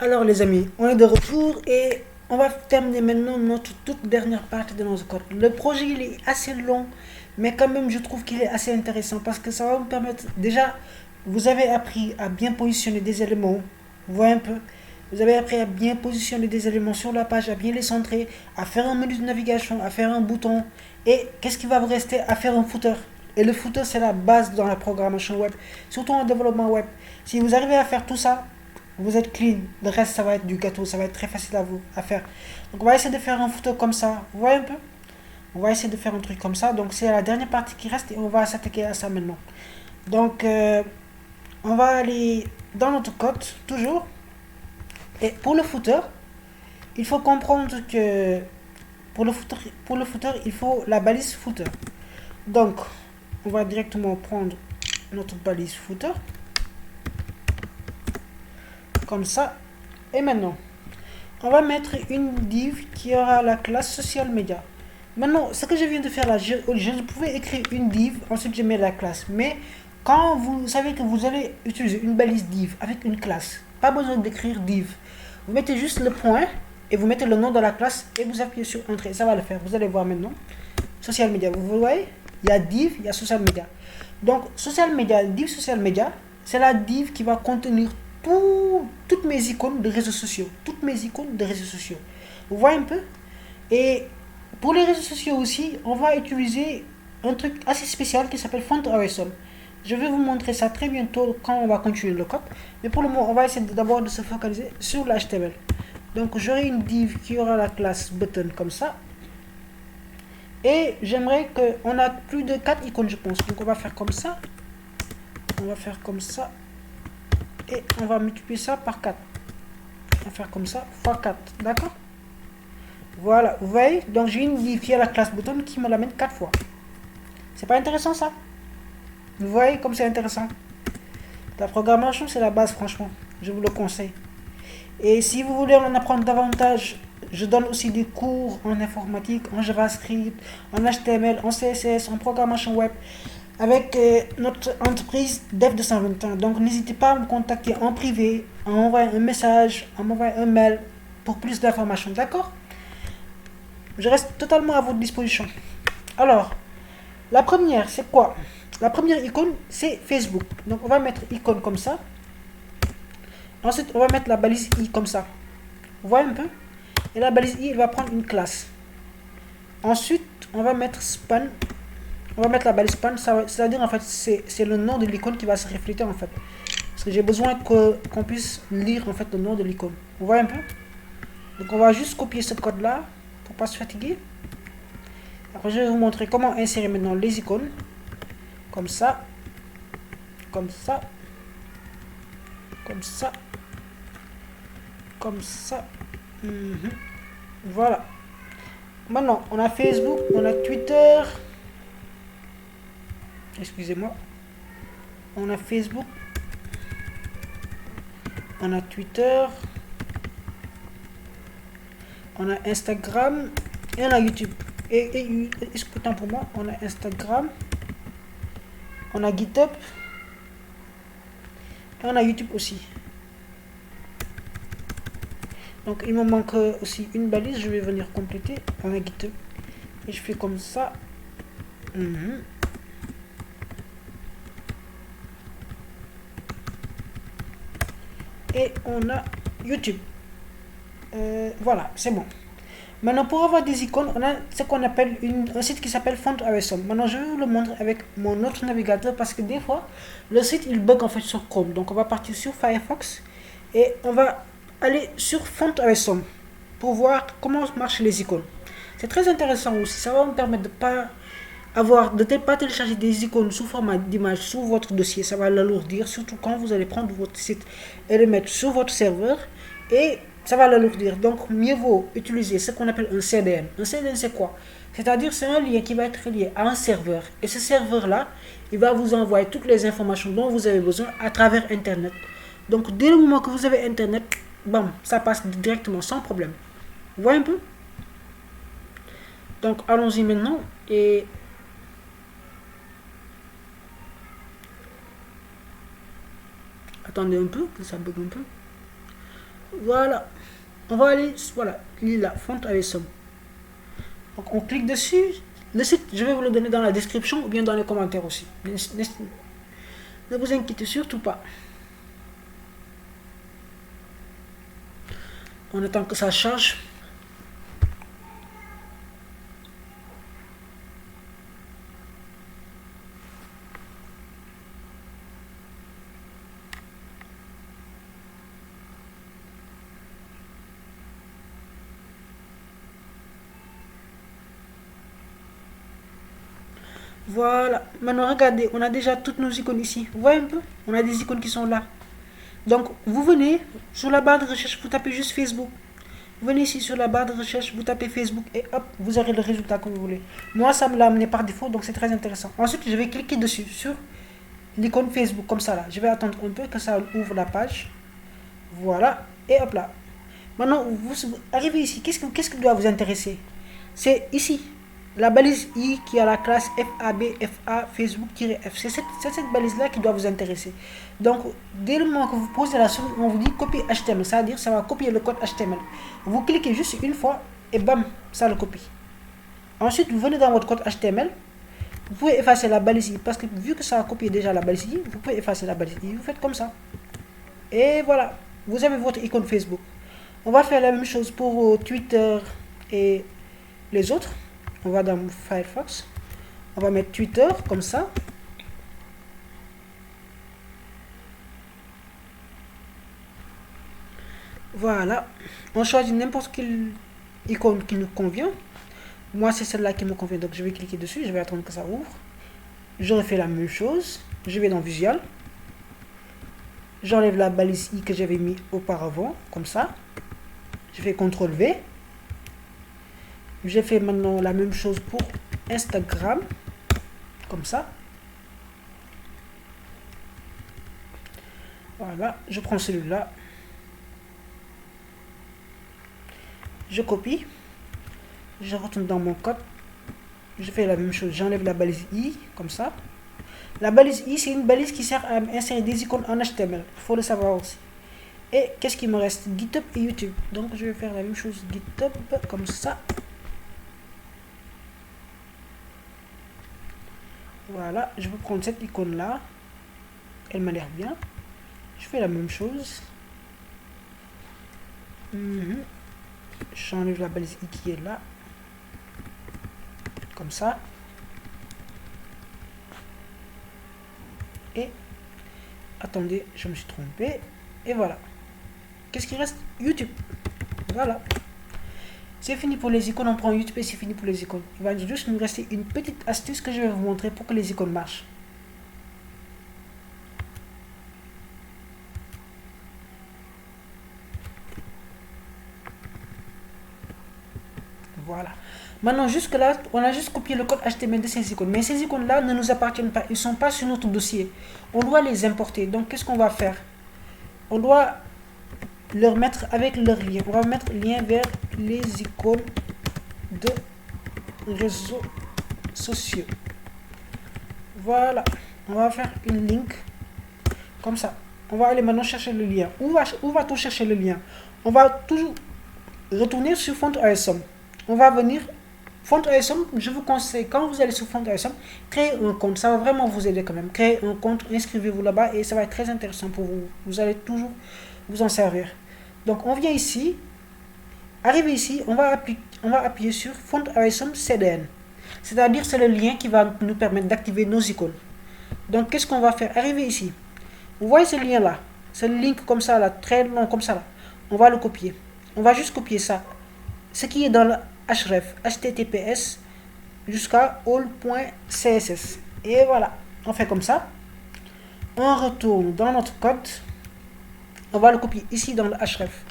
Alors les amis, on est de retour et on va terminer maintenant notre toute dernière partie de notre code. Le projet il est assez long, mais quand même je trouve qu'il est assez intéressant parce que ça va vous permettre, déjà, vous avez appris à bien positionner des éléments, vous voyez un peu, vous avez appris à bien positionner des éléments sur la page, à bien les centrer, à faire un menu de navigation, à faire un bouton, et qu'est-ce qui va vous rester? À faire un footer. Et le footer c'est la base dans la programmation web, surtout en développement web. Si vous arrivez à faire tout ça, vous êtes clean. Le reste, ça va être du gâteau. Ça va être très facile à faire. Donc, on va essayer de faire un photo comme ça. Vous voyez un peu? On va essayer de faire un truc comme ça. Donc, c'est la dernière partie qui reste et on va s'attaquer à ça maintenant. Donc, on va aller dans notre code, toujours. Et pour le footer, il faut comprendre que pour le footer, il faut la balise footer. Donc, on va directement prendre notre balise footer. Comme ça. Et maintenant, on va mettre une div qui aura la classe social media. Maintenant, ce que je viens de faire là, je pouvais écrire une div, ensuite je mets la classe. Mais quand vous savez que vous allez utiliser une balise div avec une classe, pas besoin d'écrire div. Vous mettez juste le point et vous mettez le nom de la classe et vous appuyez sur Entrée. Ça va le faire. Vous allez voir maintenant. Social media, vous voyez, il y a div, il y a social media. Donc, social media, div social media, c'est la div qui va contenir toutes mes icônes de réseaux sociaux. Toutes mes icônes de réseaux sociaux. Vous voyez un peu? Et pour les réseaux sociaux aussi, on va utiliser un truc assez spécial qui s'appelle Font Awesome. Je vais vous montrer ça très bientôt quand on va continuer le code. Mais pour le moment, on va essayer d'abord de se focaliser sur l'HTML. Donc j'aurai une div qui aura la classe button comme ça. Et j'aimerais qu'on a plus de 4 icônes, je pense. Donc on va faire comme ça. On va faire comme ça. Et on va multiplier ça par 4. On va faire comme ça, fois 4. D'accord? Voilà, vous voyez? Donc j'ai une div qui a la classe button qui me l'amène 4 fois. C'est pas intéressant ça? Vous voyez comme c'est intéressant? La programmation, c'est la base, franchement. Je vous le conseille. Et si vous voulez en apprendre davantage, je donne aussi des cours en informatique, en JavaScript, en HTML, en CSS, en programmation web, avec notre entreprise Dev221. Donc n'hésitez pas à me contacter en privé, à m'envoyer un message, à m'envoyer un mail pour plus d'informations. D'accord? Je reste totalement à votre disposition. Alors, la première, c'est quoi? La première icône, c'est Facebook. Donc on va mettre icône comme ça. Ensuite, on va mettre la balise i comme ça. Vous voyez un peu? Et la balise i, elle va prendre une classe. Ensuite, on va mettre span. On va mettre la balise span. C'est-à-dire, en fait, c'est le nom de l'icône qui va se refléter, en fait. Parce que j'ai besoin qu'on puisse lire, en fait, le nom de l'icône. Vous voyez un peu? Donc, on va juste copier ce code-là pour pas se fatiguer. Après, je vais vous montrer comment insérer maintenant les icônes. Comme ça. Comme ça. Comme ça. Comme ça. Voilà. Maintenant, on a Facebook, on a Twitter. Excusez-moi. On a Facebook. On a Twitter. On a Instagram. Et on a YouTube. Et autant pour moi, on a Instagram. On a GitHub. Et on a YouTube aussi. Donc il me manque aussi une balise, je vais venir compléter. On a GitHub. Et je fais comme ça. Et on a YouTube. Voilà, c'est bon. Maintenant, pour avoir des icônes, on a ce qu'on appelle un site qui s'appelle Font Awesome. Maintenant, je vais vous le montrer avec mon autre navigateur parce que des fois, le site il bug en fait sur Chrome. Donc, on va partir sur Firefox et on va aller sur Font Awesome pour voir comment marchent les icônes. C'est très intéressant aussi. Ça va me permettre de pas télécharger des icônes sous format d'image sur votre dossier. Ça va l'alourdir, surtout quand vous allez prendre votre site et le mettre sur votre serveur. Et ça va l'alourdir. Donc, mieux vaut utiliser ce qu'on appelle un CDN. Un CDN, c'est quoi? C'est-à-dire, c'est un lien qui va être lié à un serveur. Et ce serveur-là, il va vous envoyer toutes les informations dont vous avez besoin à travers Internet. Donc, dès le moment que vous avez Internet, bam, ça passe directement sans problème. Vous voyez un peu? Donc, allons-y maintenant. Et attendez un peu, que ça bug un peu. Voilà. On va aller, voilà, lila, font awesome. Donc on clique dessus. Le site, je vais vous le donner dans la description ou bien dans les commentaires aussi. Ne vous inquiétez surtout pas. On attend que ça charge. Voilà. Maintenant, regardez, on a déjà toutes nos icônes ici. Vous voyez un peu? On a des icônes qui sont là. Donc, vous venez sur la barre de recherche, vous tapez juste Facebook. Vous venez ici sur la barre de recherche, vous tapez Facebook et hop, vous aurez le résultat que vous voulez. Moi, ça me l'a amené par défaut, donc c'est très intéressant. Ensuite, je vais cliquer dessus, sur l'icône Facebook, comme ça là. Je vais attendre un peu que ça ouvre la page. Voilà, et hop là. Maintenant, vous arrivez ici. Qu'est-ce qui doit vous intéresser? C'est ici, la balise I qui a la classe FAB, FA, Facebook-F. C'est cette balise-là qui doit vous intéresser. Donc, dès le moment que vous posez la souris, on vous dit copier HTML. Ça veut dire que ça va copier le code HTML. Vous cliquez juste une fois et bam, ça le copie. Ensuite, vous venez dans votre code HTML. Vous pouvez effacer la balise I parce que vu que ça a copié déjà la balise I, vous pouvez effacer la balise I. Vous faites comme ça. Et voilà, vous avez votre icône Facebook. On va faire la même chose pour Twitter et les autres. On va dans Firefox. On va mettre Twitter comme ça. Voilà. On choisit n'importe quelle icône qui nous convient. Moi, c'est celle-là qui me convient. Donc, je vais cliquer dessus. Je vais attendre que ça ouvre. Je refais la même chose. Je vais dans Visual. J'enlève la balise I que j'avais mis auparavant. Comme ça. Je fais CTRL V. Je fais maintenant la même chose pour Instagram. Comme ça. Voilà. Je prends celui-là. Je copie. Je retourne dans mon code. Je fais la même chose. J'enlève la balise I. Comme ça. La balise I, c'est une balise qui sert à insérer des icônes en HTML. Il faut le savoir aussi. Et qu'est-ce qui me reste? GitHub et YouTube. Donc, je vais faire la même chose. GitHub, comme ça. Voilà. Je vais prendre cette icône-là. Elle m'a l'air bien. Je fais la même chose. J'enlève la balise I qui est là. Comme ça. Et attendez, je me suis trompé. Et voilà. Qu'est-ce qui reste? YouTube. Voilà. C'est fini pour les icônes. On prend YouTube et c'est fini pour les icônes. Il va juste nous rester une petite astuce que je vais vous montrer pour que les icônes marchent. Voilà. Maintenant, jusque-là, on a juste copié le code HTML de ces icônes. Mais ces icônes-là ne nous appartiennent pas. Ils ne sont pas sur notre dossier. On doit les importer. Donc, qu'est-ce qu'on va faire? On doit leur mettre avec leur lien. On va mettre lien vers les icônes de réseaux sociaux. Voilà. On va faire une link comme ça. On va aller maintenant chercher le lien. Où va-t-on chercher le lien? On va toujours retourner sur Font Awesome. On va venir Font Awesome. Je vous conseille, quand vous allez sur Font Awesome, créez un compte. Ça va vraiment vous aider quand même. Créez un compte, inscrivez-vous là-bas et ça va être très intéressant pour vous. Vous allez toujours vous en servir. Donc, on vient ici. Arrivé ici, on va appuyer sur Font Awesome CDN. C'est-à-dire, c'est le lien qui va nous permettre d'activer nos icônes. Donc, qu'est-ce qu'on va faire? Arrivé ici. Vous voyez ce lien-là? C'est le link comme ça, là, très long comme ça, là. On va le copier. On va juste copier ça. Ce qui est dans le href, https, jusqu'à all.css. Et voilà. On fait comme ça. On retourne dans notre code. On va le copier ici dans le href.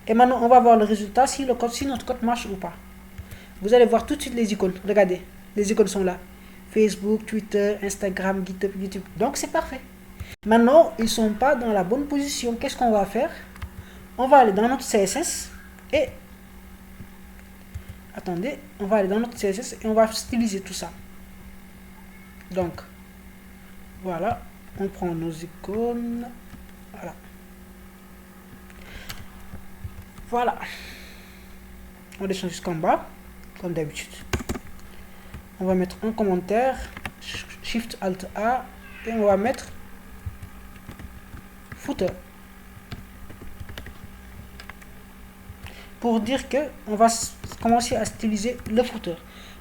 Et maintenant, on va voir le résultat si notre code marche ou pas. Vous allez voir tout de suite les icônes. Regardez, les icônes sont là. Facebook, Twitter, Instagram, GitHub, YouTube. Donc, c'est parfait. Maintenant, ils ne sont pas dans la bonne position. Qu'est-ce qu'on va faire? On va aller dans notre CSS et... Attendez, on va aller dans notre CSS et on va styliser tout ça. Donc, voilà. On prend nos icônes. Voilà. Voilà. On descend jusqu'en bas, comme d'habitude. On va mettre un commentaire, Shift Alt A, et on va mettre footer. Pour dire que on va commencer à styliser le footer.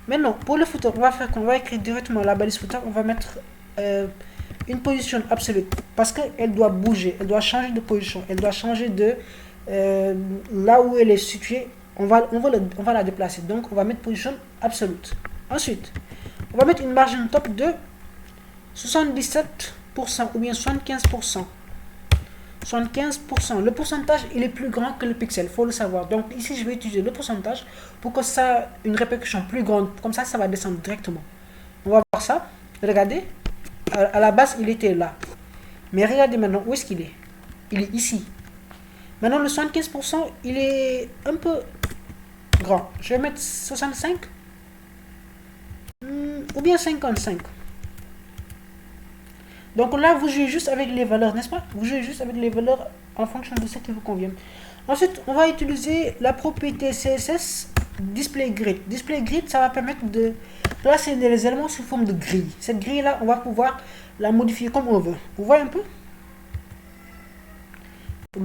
Maintenant, pour le footer, on va faire qu'on va écrire directement la balise footer. On va mettre une position absolue parce qu'elle doit bouger, elle doit changer de position, elle doit changer de là où elle est située. On va la déplacer. Donc, on va mettre position absolue. Ensuite, on va mettre une margin top de 77% ou bien 75%. 75%. Le pourcentage, il est plus grand que le pixel, il faut le savoir. Donc ici, je vais utiliser le pourcentage pour que ça ait une répercussion plus grande. Comme ça va descendre directement. On va voir ça. Regardez. À la base, il était là. Mais regardez maintenant, où est-ce qu'il est? Il est ici. Maintenant, le 75%, il est un peu grand. Je vais mettre 65 ou bien 55. Donc là, vous jouez juste avec les valeurs, n'est-ce pas? Vous jouez juste avec les valeurs en fonction de ce qui vous convient. Ensuite, on va utiliser la propriété CSS Display Grid. Display Grid, ça va permettre de placer les éléments sous forme de grille. Cette grille-là, on va pouvoir la modifier comme on veut. Vous voyez un peu?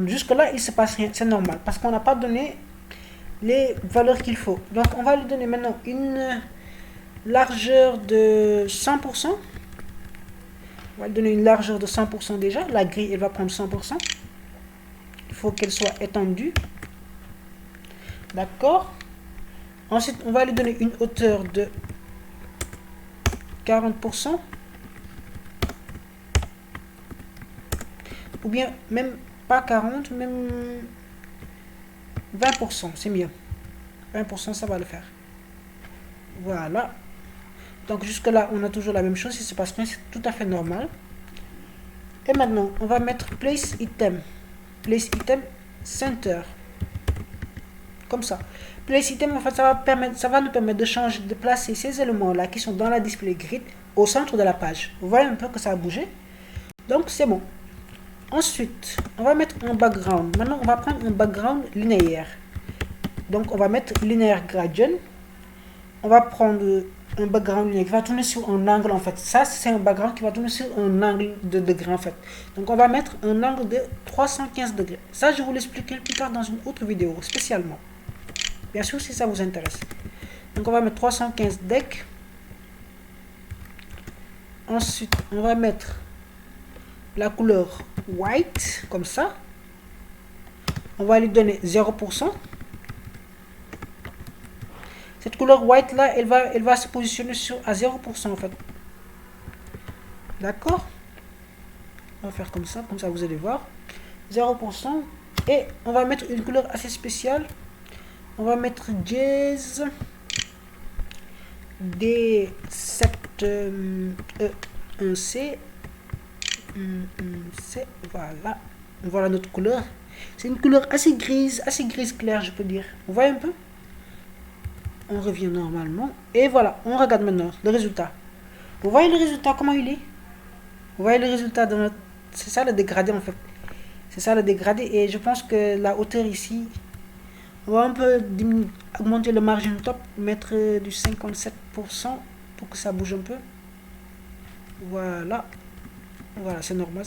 Jusque-là, il ne se passe rien, c'est normal, parce qu'on n'a pas donné les valeurs qu'il faut. Donc, on va lui donner maintenant une largeur de 100%. On va lui donner une largeur de 100% déjà. La grille, elle va prendre 100%. Il faut qu'elle soit étendue. D'accord. Ensuite, on va lui donner une hauteur de 40%. Ou bien, même pas 40, même 20%, c'est mieux. 20%, ça va le faire. Voilà. Donc jusque là, on a toujours la même chose. Si se passe rien, c'est tout à fait normal. Et maintenant, on va mettre Place Item. Place Item Center. Comme ça. Place Item, en fait, ça va nous permettre de changer, de placer ces éléments-là qui sont dans la display grid au centre de la page. Vous voyez un peu que ça a bougé. Donc c'est bon. Ensuite, on va mettre un background. Maintenant, on va prendre un background linéaire. Donc on va mettre linéaire gradient. On va prendre un background linéaire qui va tourner sur un angle en fait. Ça, c'est un background qui va tourner sur un angle de degré en fait. Donc on va mettre un angle de 315 degrés. Ça, je vous l'expliquerai plus tard dans une autre vidéo spécialement. Bien sûr, si ça vous intéresse. Donc on va mettre 315 deg. Ensuite, on va mettre la couleur white, comme ça. On va lui donner 0%. Cette couleur white là, elle va se positionner à 0% en fait. D'accord? On va faire comme ça vous allez voir. 0%. Et on va mettre une couleur assez spéciale. On va mettre jazz D7E1C. Voilà. Voilà notre couleur. C'est une couleur assez grise claire, je peux dire. Vous voyez un peu? On revient normalement. Et voilà, on regarde maintenant le résultat. Vous voyez le résultat, comment il est? Vous voyez le résultat de notre... C'est ça le dégradé en fait. C'est ça le dégradé. Et je pense que la hauteur ici, on va un peu augmenter le margin top, mettre du 57% pour que ça bouge un peu. Voilà. Voilà, c'est normal.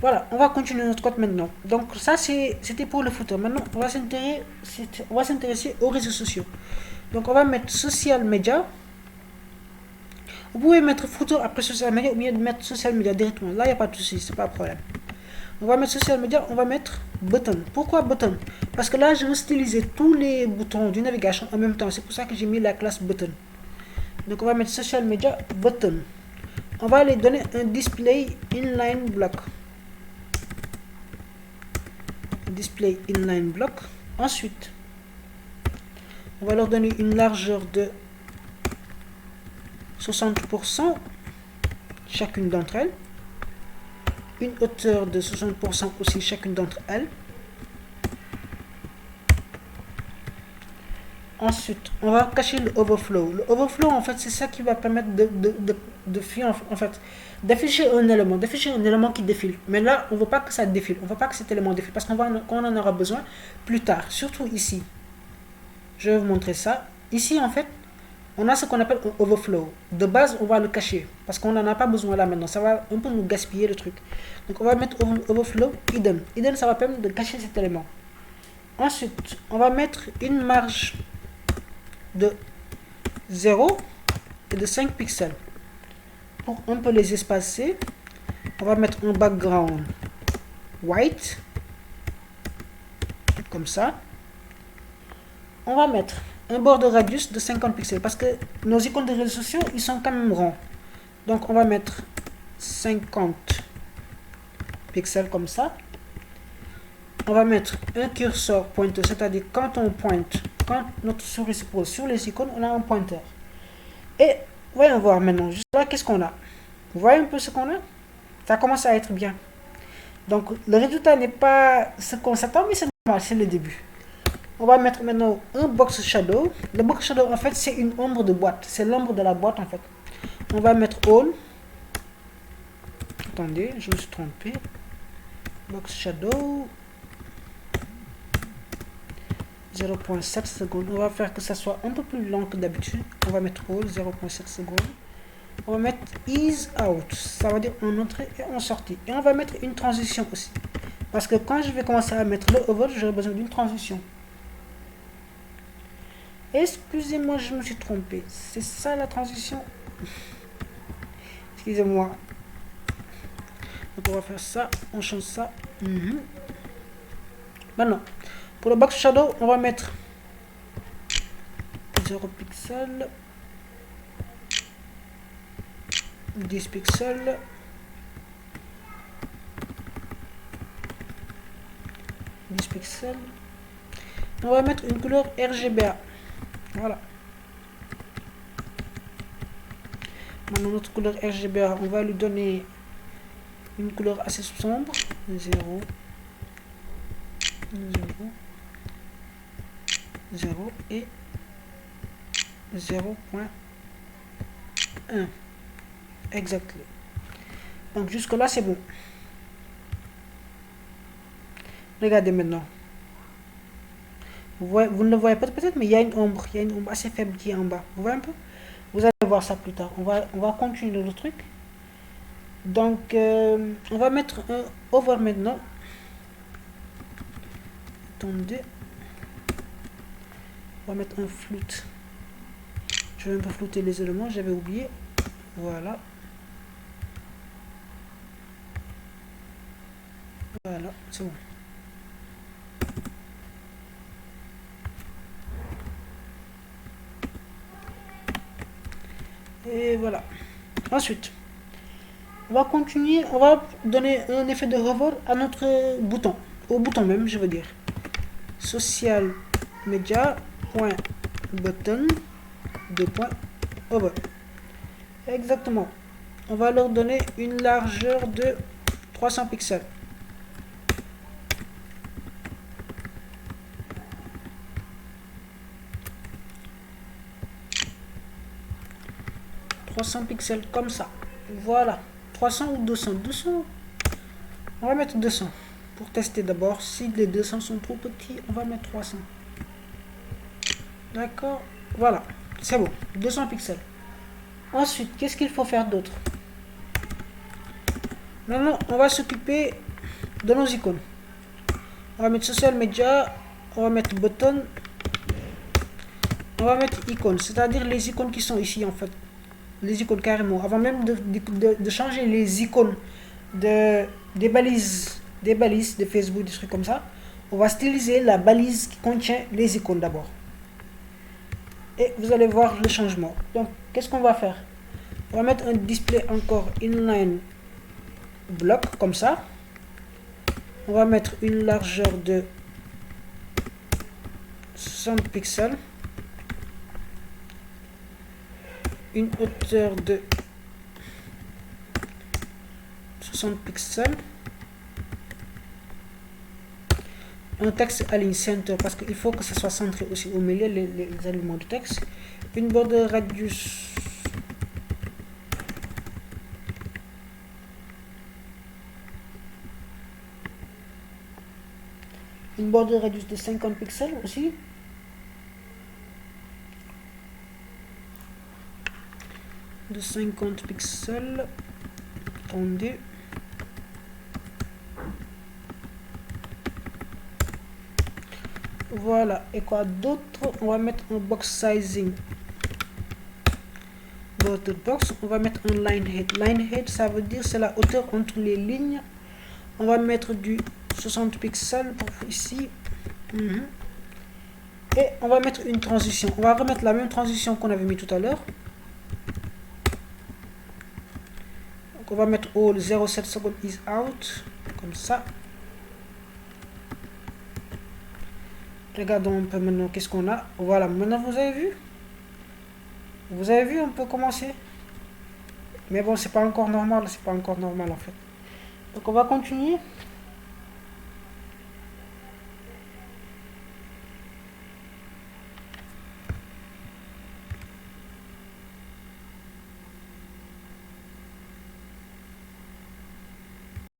Voilà, on va continuer notre code maintenant. Donc ça, c'était pour le footer. Maintenant, on va s'intéresser aux réseaux sociaux. Donc on va mettre social media. Vous pouvez mettre footer après social media ou bien mettre social media directement. Là, il n'y a pas de souci, c'est pas un problème. On va mettre social media, on va mettre button. Pourquoi button? Parce que là, je veux styliser tous les boutons du navigation en même temps. C'est pour ça que j'ai mis la classe button. Donc on va mettre social media button. On va les donner un display inline block. Display inline block. Ensuite, on va leur donner une largeur de 60% chacune d'entre elles, une hauteur de 60% aussi chacune d'entre elles, Ensuite, on va cacher le overflow. Le overflow, en fait, c'est ça qui va permettre de faire, en fait, d'afficher un élément qui défile. Mais là, on ne veut pas que ça défile. On ne veut pas que cet élément défile parce qu'on en aura besoin plus tard. Surtout ici. Je vais vous montrer ça. Ici, en fait, on a ce qu'on appelle un overflow. De base, on va le cacher parce qu'on n'en a pas besoin là maintenant. Ça va un peu nous gaspiller le truc. Donc, on va mettre overflow hidden. Hidden, ça va permettre de cacher cet élément. Ensuite, on va mettre une marge de 0 et de 5 pixels. Pour un peu les espacer, on va mettre un background white, comme ça. On va mettre un border radius de 50 pixels parce que nos icônes de réseaux sociaux, ils sont quand même ronds. Donc on va mettre 50 pixels comme ça. On va mettre un curseur pointeur, c'est-à-dire quand on pointe, quand notre souris se pose sur les icônes, on a un pointeur. Et voyons voir maintenant, juste là, qu'est-ce qu'on a? Vous voyez un peu ce qu'on a? Ça commence à être bien. Donc le résultat n'est pas ce qu'on s'attend, mais c'est normal, c'est le début. On va mettre maintenant un box shadow. Le box shadow, en fait, c'est une ombre de boîte. C'est l'ombre de la boîte, en fait. On va mettre all. Attendez, je me suis trompé. Box shadow. 0.7 secondes. On va faire que ça soit un peu plus long que d'habitude. On va mettre all, 0.7 secondes. On va mettre ease out. Ça veut dire en entrée et en sortie. Et on va mettre une transition aussi. Parce que quand je vais commencer à mettre le hover, j'aurai besoin d'une transition. Excusez-moi, je me suis trompé. C'est ça la transition. Excusez-moi. Donc on va faire ça. On change ça. Maintenant, pour le box shadow, on va mettre 0 pixels. 10 pixels. 10 pixels. On va mettre une couleur RGBA. Voilà. Maintenant, notre couleur RGBA, on va lui donner une couleur assez sombre. 0, 0, 0 et 0.1. Exactement. Donc, jusque-là, c'est bon. Regardez maintenant. Vous ne le voyez pas peut-être, mais il y a une ombre. Il y a une ombre assez faible qui est en bas. Vous voyez un peu? Vous allez voir ça plus tard. On va continuer le truc. Donc, on va mettre un over maintenant. Attendez. On va mettre un float. Je vais un peu flouter les éléments. J'avais oublié. Voilà. Voilà, c'est bon. Et voilà. Ensuite, on va continuer. On va donner un effet de hover à notre bouton. Au bouton même, je veux dire. Social media button over. Exactement. On va leur donner une largeur de 300 pixels. Pixels comme ça. Voilà. 300 ou 200. 200. On va mettre 200. Pour tester d'abord. Si les 200 sont trop petits, on va mettre 300. D'accord. Voilà. C'est bon. 200 pixels. Ensuite, qu'est-ce qu'il faut faire d'autre? Maintenant, on va s'occuper de nos icônes. On va mettre social media. On va mettre button. On va mettre icônes. C'est-à-dire les icônes qui sont ici en fait. Les icônes carrément. Avant même de changer les icônes des balises de Facebook, des trucs comme ça, on va styliser la balise qui contient les icônes d'abord. Et vous allez voir le changement. Donc, qu'est-ce qu'on va faire? On va mettre un display encore inline block comme ça. On va mettre une largeur de 60 pixels. Une hauteur de 60 pixels. un texte align center parce qu'il faut que ça soit centré aussi au milieu, les alignements de texte. Une border radius de 50 pixels aussi. De 50 pixels. Attendez. Voilà. Et quoi d'autre? On va mettre un box sizing. Dotted box. On va mettre un line height. Line height, ça veut dire c'est la hauteur entre les lignes. On va mettre du 60 pixels pour ici. Et on va mettre une transition. On va remettre la même transition qu'on avait mis tout à l'heure. Donc on va mettre all 0,7 secondes is out. Comme ça. Regardons un peu maintenant qu'est-ce qu'on a. Voilà, maintenant vous avez vu. Vous avez vu, on peut commencer. Mais bon, c'est pas encore normal. C'est pas encore normal en fait. Donc on va continuer.